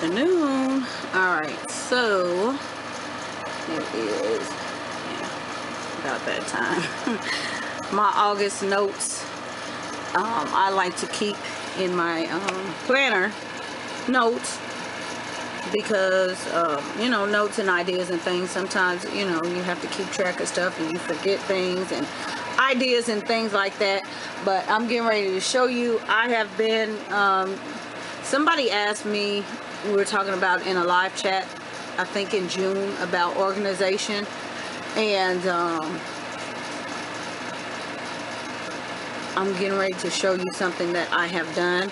afternoon. Alright, so it is about that time. My August notes. I like to keep in my planner notes because notes and ideas and things, sometimes you have to keep track of stuff and you forget things and ideas and things like that. But I'm getting ready to show you. I have been somebody asked me, we were talking about in a live chat, I think in June, about organization, and I'm getting ready to show you something that I have done.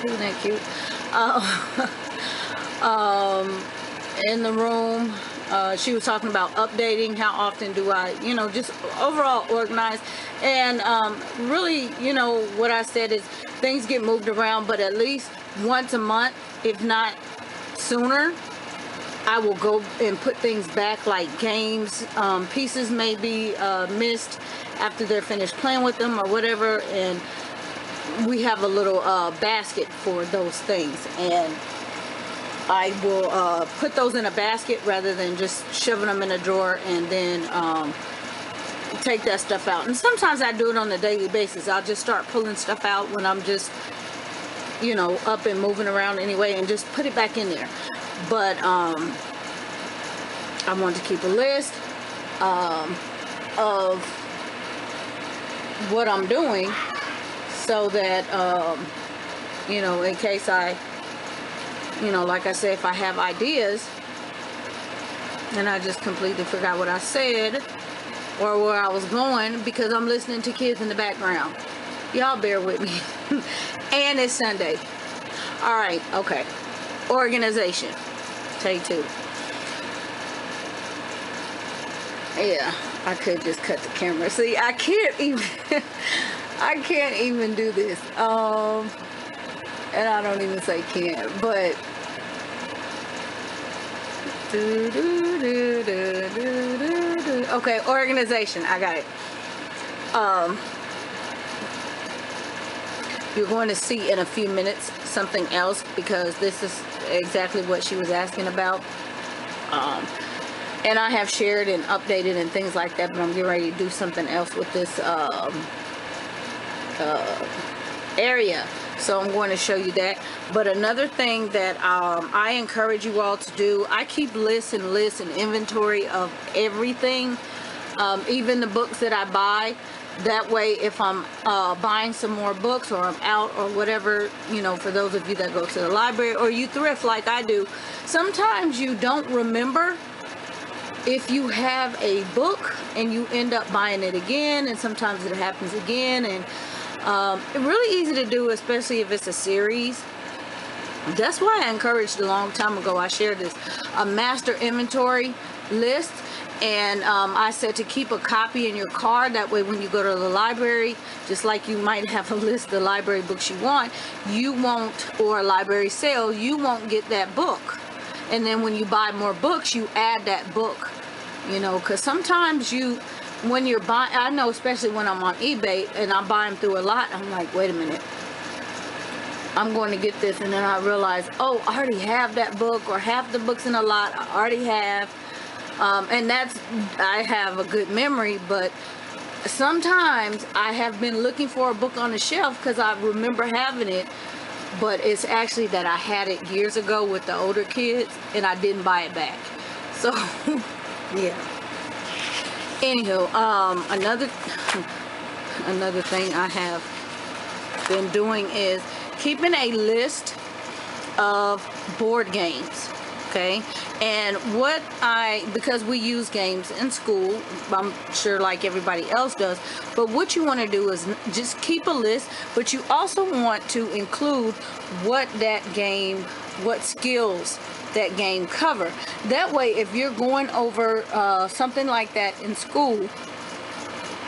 Isn't that cute? In the room, she was talking about updating. How often do I, just overall organize? And really, what I said is things get moved around, but at least once a month, if not sooner, I will go and put things back, like games, pieces may be missed after they're finished playing with them or whatever, and we have a little basket for those things, and I will put those in a basket rather than just shoving them in a drawer and then take that stuff out. And sometimes I do it on a daily basis. I'll just start pulling stuff out when I'm just up and moving around anyway, and just put it back in there. But I want to keep a list of what I'm doing, so that in case I like I said, if I have ideas and I just completely forgot what I said or where I was going because I'm listening to kids in the background. Y'all bear with me. And it's Sunday. All right, okay. Organization. Take 2. Yeah, I could just cut the camera. See, I can't even do this. And I don't even say can't, but okay, organization. I got it. You're going to see in a few minutes something else, because this is exactly what she was asking about. And I have shared and updated and things like that, but I'm getting ready to do something else with this area. So I'm going to show you that. But another thing that I encourage you all to do, I keep lists and inventory of everything, even the books that I buy. That way, if I'm buying some more books, or I'm out or whatever, for those of you that go to the library or you thrift like I do, sometimes you don't remember if you have a book and you end up buying it again, and sometimes it happens again. And it's really easy to do, especially if it's a series. That's why I encouraged a long time ago, I shared this, a master inventory list. And I said to keep a copy in your car. That way when you go to the library, just like you might have a list of the library books you want, you won't, or a library sale, you won't get that book. And then when you buy more books, you add that book, because sometimes when you're buying, I know especially when I'm on eBay and I'm buying through a lot, I'm like, wait a minute, I'm going to get this, and then I realize, oh, I already have that book, or half the books in a lot I already have. And I have a good memory, but sometimes I have been looking for a book on the shelf because I remember having it, but it's actually that I had it years ago with the older kids and I didn't buy it back. So, yeah. Anywho, another thing I have been doing is keeping a list of board games. Okay, and because we use games in school, I'm sure like everybody else does, but what you want to do is just keep a list, but you also want to include what skills that game cover. That way, if you're going over something like that in school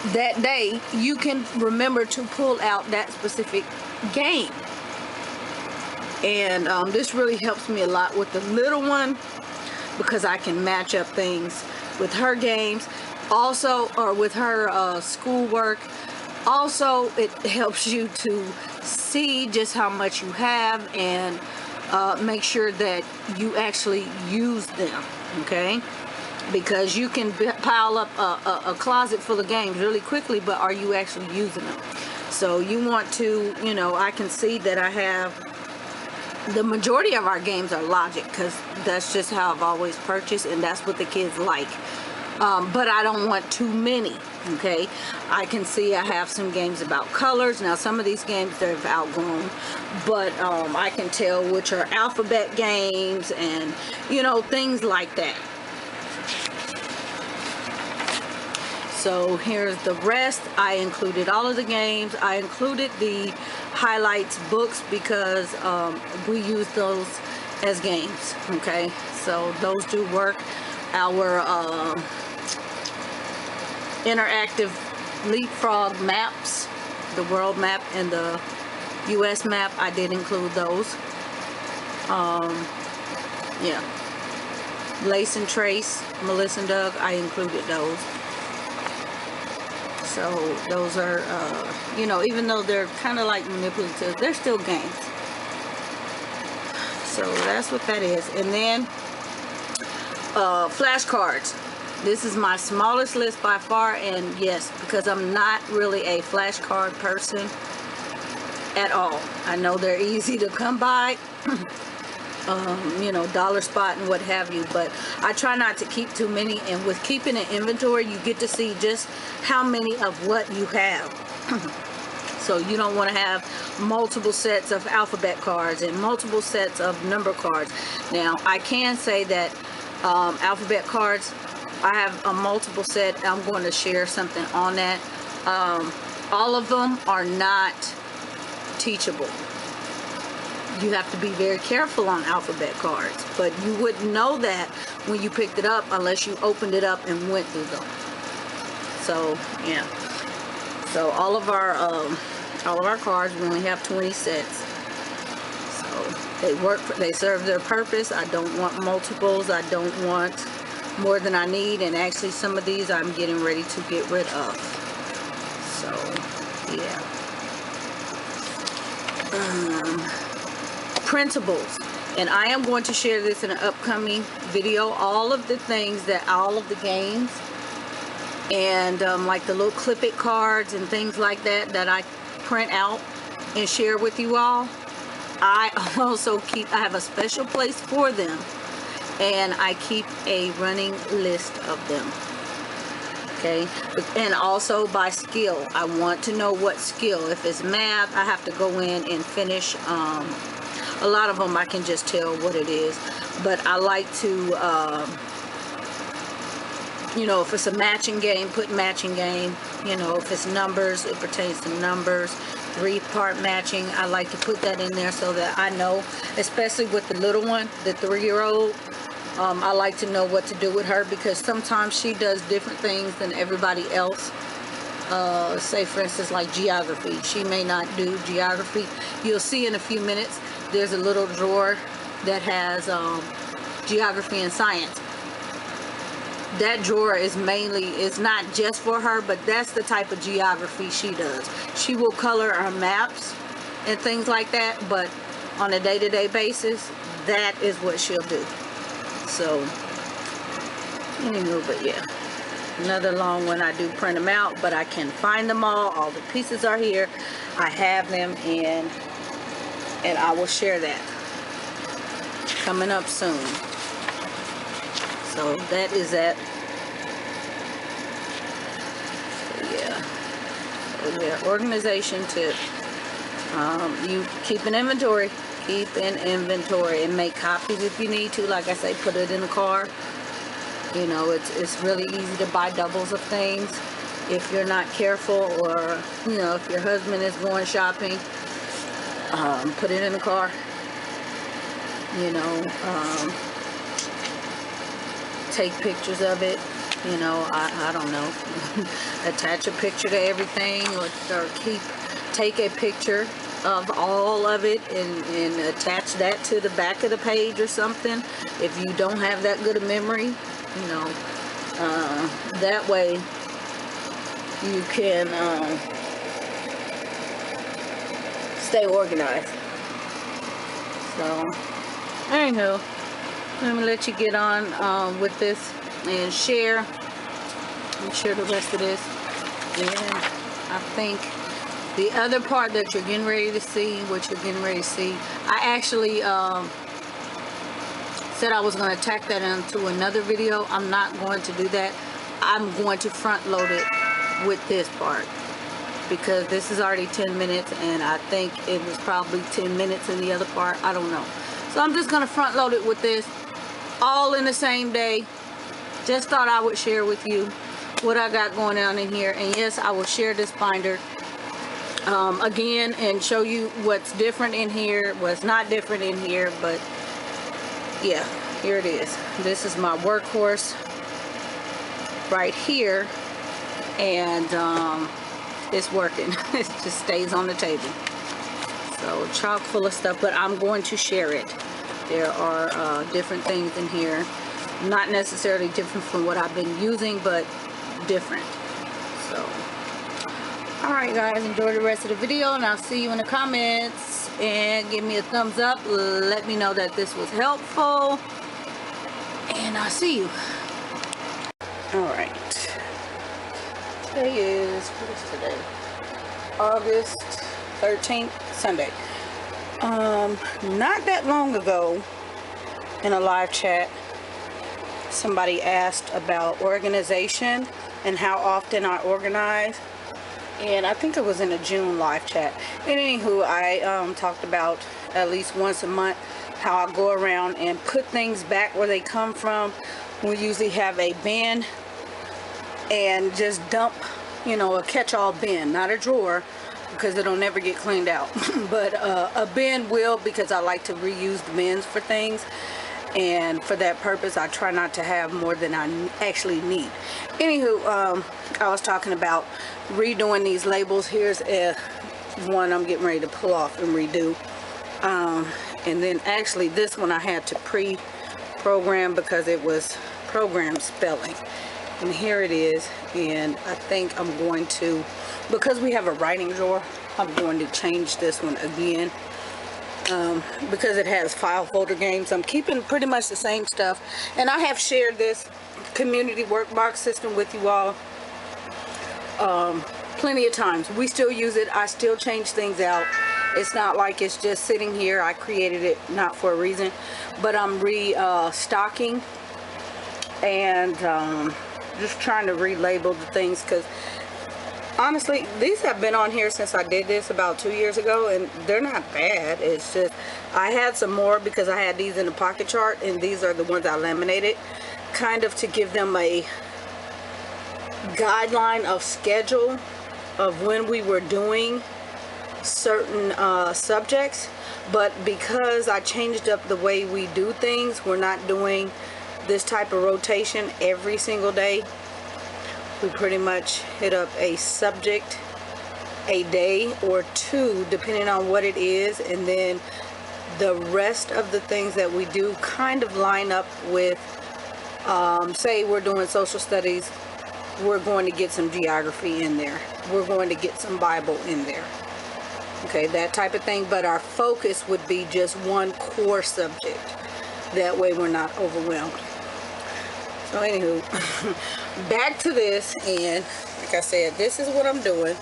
that day, you can remember to pull out that specific game. And this really helps me a lot with the little one, because I can match up things with her games, also, or with her schoolwork. Also, it helps you to see just how much you have, and make sure that you actually use them, okay? Because you can pile up a closet full of games really quickly, but are you actually using them? So you want to, you know, I can see that I have, the majority of our games are Logic, because that's just how I've always purchased, and that's what the kids like. But I don't want too many, okay? I can see I have some games about colors. Now, some of these games they've outgrown, but I can tell which are alphabet games and, you know, things like that. So here's the rest. I included all of the games. I included the highlights books because we use those as games, okay? So those do work. Our interactive leapfrog maps, the world map and the US map, I did include those. Yeah. Lace and Trace, Melissa and Doug, I included those. So those are, you know, even though they're kind of like manipulative, they're still games. So that's what that is. And then flashcards. This is my smallest list by far, and yes, because I'm not really a flashcard person at all. I know they're easy to come by. You know, dollar spot and what have you, but I try not to keep too many, and with keeping an inventory you get to see just how many of what you have. So you don't want to have multiple sets of alphabet cards and multiple sets of number cards. Now I can say that alphabet cards, I have a multiple set. I'm going to share something on that. All of them are not teachable. You have to be very careful on alphabet cards, but you wouldn't know that when you picked it up unless you opened it up and went through them. So yeah, so all of our cards, we only have 20 sets. So they work, they serve their purpose. I don't want multiples. I don't want more than I need, and actually some of these I'm getting ready to get rid of. So yeah. Printables, and I am going to share this in an upcoming video, all of the things that, all of the games, and like the little clip it cards and things like that that I print out and share with you all. I also keep, I have a special place for them, and I keep a running list of them, okay? And also by skill. I want to know what skill. If it's math, I have to go in and finish. A lot of them I can just tell what it is, but I like to, you know, if it's a matching game, put matching game. You know, if it's numbers, it pertains to numbers. 3-part matching, I like to put that in there so that I know, especially with the little one, the 3-year-old, I like to know what to do with her, because sometimes she does different things than everybody else. Say for instance like geography, she may not do geography. You'll see in a few minutes there's a little drawer that has geography and science. That drawer is mainly, it's not just for her, but that's the type of geography she does. She will color her maps and things like that, but on a day-to-day basis, that is what she'll do. So anyway, but yeah, another long one. I do print them out, but I can find them all the pieces are here. I have them, and I will share that coming up soon. So that is that. So yeah, organization tip. You keep an inventory. Keep an inventory and make copies if you need to. Like I say, put it in the car. You know, it's really easy to buy doubles of things if you're not careful, or you know, if your husband is going shopping. Put it in the car. You know, take pictures of it. You know, I don't know. Attach a picture to everything, or take a picture of all of it and attach that to the back of the page or something. If you don't have that good a memory, you know, that way you can stay organized. So, anywho, let me let you get on with this and share the rest of this. And I think the other part that you're getting ready to see, I actually said I was going to tack that into another video. I'm not going to do that. I'm going to front load it with this part, because this is already 10 minutes and I think it was probably 10 minutes in the other part. I don't know. So I'm just going to front load it with this, all in the same day. Just thought I would share with you what I got going on in here. And yes, I will share this binder again and show you what's different in here, what's not different in here. But yeah, here it is. This is my workhorse right here, and it's working. It just stays on the table. So chock full of stuff, but I'm going to share it. There are different things in here, not necessarily different from what I've been using, but different. So alright guys, enjoy the rest of the video, and I'll see you in the comments. And give me a thumbs up, let me know that this was helpful, and I'll see you. Alright, today is, what is today? August 13th, Sunday. Not that long ago, in a live chat, somebody asked about organization and how often I organize. And I think it was in a June live chat. And anywho, I talked about at least once a month how I go around and put things back where they come from. We usually have a bin and just dump, you know, a catch-all bin, not a drawer, because it'll never get cleaned out. But a bin will, because I like to reuse the bins for things. And for that purpose, I try not to have more than I actually need. Anywho, I was talking about redoing these labels. Here's one I'm getting ready to pull off and redo. And then actually this one I had to pre-program because it was program spelling. And here it is. And I think I'm going to, because we have a writing drawer, I'm going to change this one again. Because it has file folder games. I'm keeping pretty much the same stuff. And I have shared this community workbox system with you all plenty of times. We still use it. I still change things out. It's not like it's just sitting here. I created it not for a reason, but I'm restocking and just trying to relabel the things, because honestly, these have been on here since I did this about 2 years ago, and they're not bad. It's just I had some more because I had these in a pocket chart, and these are the ones I laminated, kind of to give them a guideline of schedule of when we were doing certain subjects. But because I changed up the way we do things, we're not doing this type of rotation every single day. We pretty much hit up a subject a day or two, depending on what it is, and then the rest of the things that we do kind of line up with, say we're doing social studies, we're going to get some geography in there, we're going to get some Bible in there, okay, that type of thing. But our focus would be just one core subject. That way we're not overwhelmed. So anywho, back to this, and like I said, this is what I'm doing.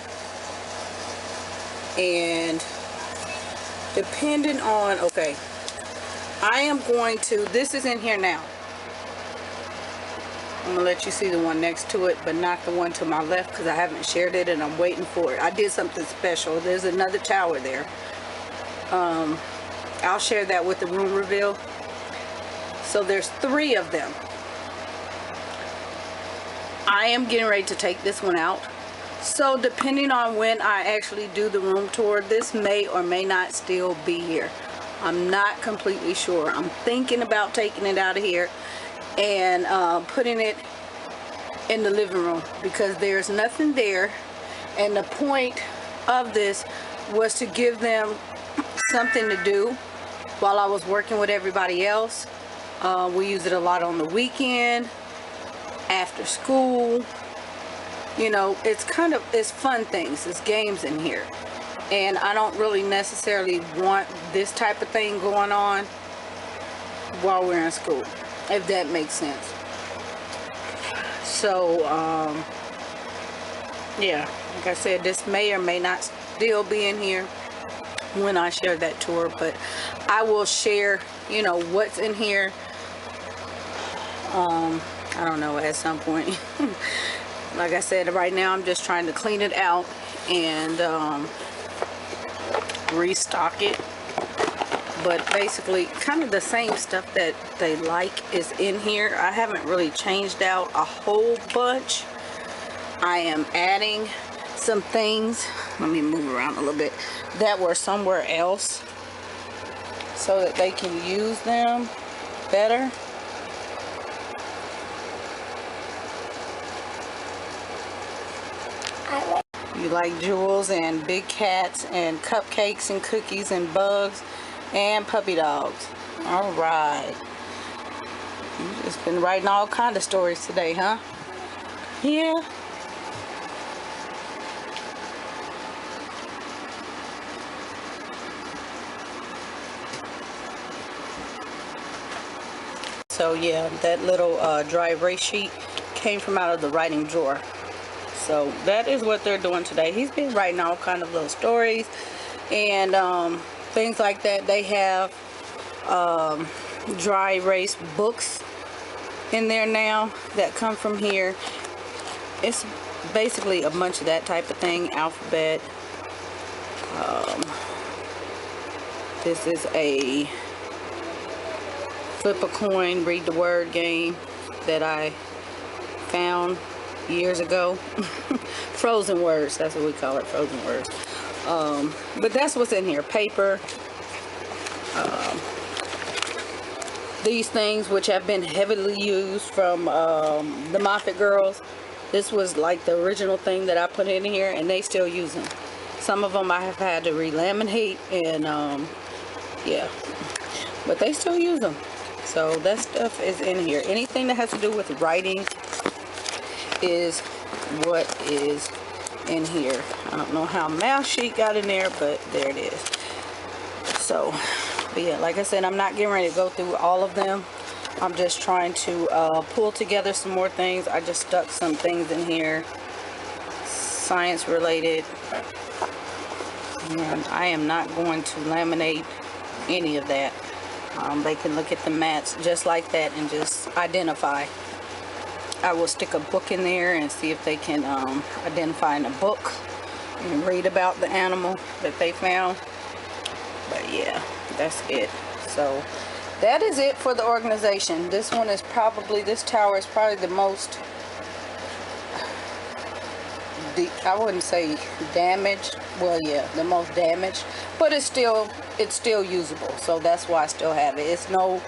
And depending on, okay, I am going to, this is in here now. I'm going to let you see the one next to it, but not the one to my left, because I haven't shared it and I'm waiting for it. I did something special. There's another tower there. I'll share that with the room reveal. So there's 3 of them. I am getting ready to take this one out. So depending on when I actually do the room tour, this may or may not still be here. I'm not completely sure. I'm thinking about taking it out of here and putting it in the living room, because there's nothing there. And the point of this was to give them something to do while I was working with everybody else. We use it a lot on the weekend, after school. You know, it's kind of, it's fun things, it's games in here. and I don't really necessarily want this type of thing going on while we're in school, if that makes sense. So yeah, like I said, this may or may not still be in here when I share that tour, but I will share, you know, what's in here. I don't know, at some point. Like I said, right now I'm just trying to clean it out and restock it. But basically, kind of the same stuff that they like is in here. I haven't really changed out a whole bunch. I am adding some things, let me move around a little bit, that were somewhere else so that they can use them better. You like jewels and big cats and cupcakes and cookies and bugs and puppy dogs. All right. You've just been writing all kind of stories today, huh? Yeah. So yeah, that little dry erase sheet came from out of the writing drawer. So that is what they're doing today. He's been writing all kind of little stories and things like that. They have dry erase books in there now that come from here. It's basically a bunch of that type of thing. Alphabet. This is a flip a coin, read the word game that I found years ago. Frozen words, that's what we call it, frozen words. But that's what's in here. Paper, these things which have been heavily used from the Moffat girls. This was like the original thing that I put in here, and they still use them. Some of them I have had to relaminate, and yeah, but they still use them. So that stuff is in here. Anything that has to do with writing is what is in here. I don't know how math sheet got in there, but there it is. So, but yeah, like I said, I'm not getting ready to go through all of them. I'm just trying to pull together some more things. I just stuck some things in here, science related, and I am not going to laminate any of that. They can look at the mats just like that and just identify. I will stick a book in there and see if they can identify in a book and read about the animal that they found. But yeah, that's it. So that is it for the organization. This one is probably, this tower is probably the most, I wouldn't say damaged. Well, yeah, the most damaged, but it's still usable. So that's why I still have it. It's no,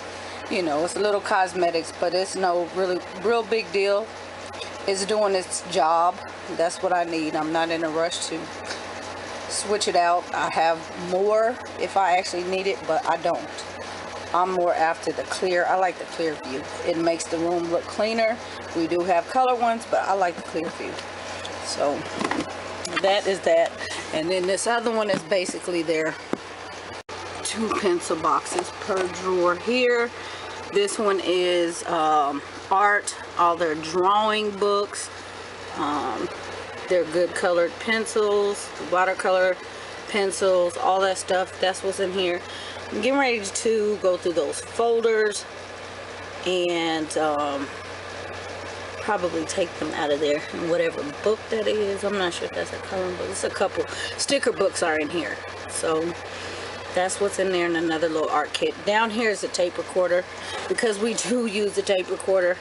you know, it's a little cosmetics, but it's no real big deal. It's doing its job. That's what I need. I'm not in a rush to switch it out. I have more if I actually need it, but I don't. I'm more after the clear. I like the clear view. It makes the room look cleaner. We do have color ones, but I like the clear view. So that is that. And then this other one is basically their 2 pencil boxes per drawer here. This one is art, all their drawing books, their good colored pencils, watercolor pencils, all that stuff. That's what's in here. I'm getting ready to go through those folders and probably take them out of there. And whatever book that is, I'm not sure if that's a color book. It's a couple sticker books are in here. So that's what's in there, in another little art kit. Down here is a tape recorder, because we do use the tape recorder.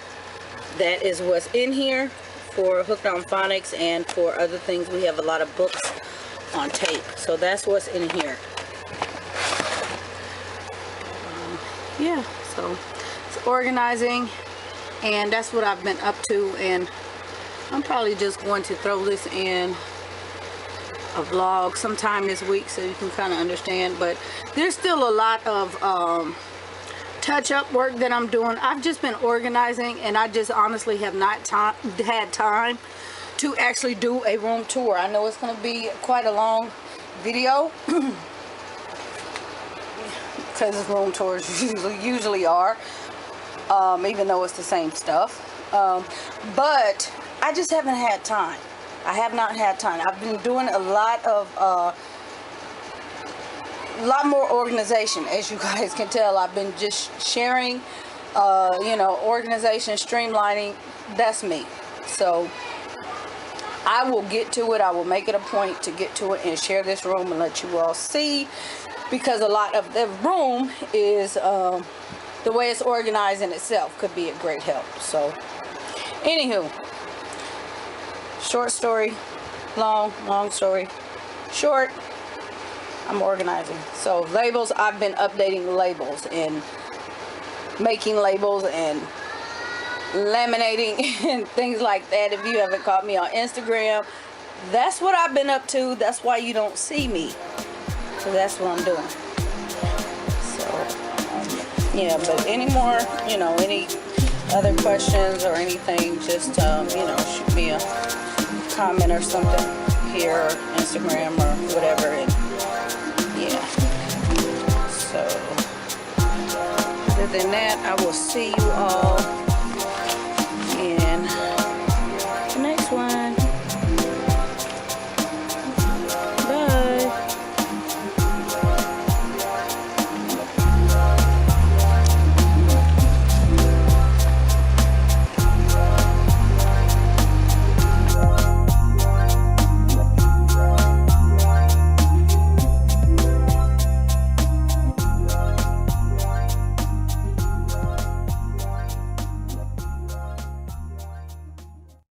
That is what's in here for Hooked on Phonics, and for other things we have a lot of books on tape. So that's what's in here. Yeah, so it's organizing, and that's what I've been up to, and I'm probably just going to throw this in a vlog sometime this week so you can kind of understand. But there's still a lot of touch-up work that I'm doing. I've just been organizing, and I just honestly have not had time to actually do a room tour. I know it's going to be quite a long video because room tours usually are, even though it's the same stuff. But I just haven't had time. I have not had time. I've been doing a lot more organization, as you guys can tell. I've been just sharing, organization, streamlining. That's me. So I will get to it. I will make it a point to get to it and share this room and let you all see, because a lot of the room is the way it's organized in itself could be a great help. So anywho, short story, long story short, I'm organizing. So labels, I've been updating labels and making labels and laminating and things like that. If you haven't caught me on Instagram, that's what I've been up to. That's why you don't see me. So that's what I'm doing. So yeah, but any more, any other questions or anything, just shoot me a comment or something here, or Instagram or whatever. And yeah, so other than that, I will see you all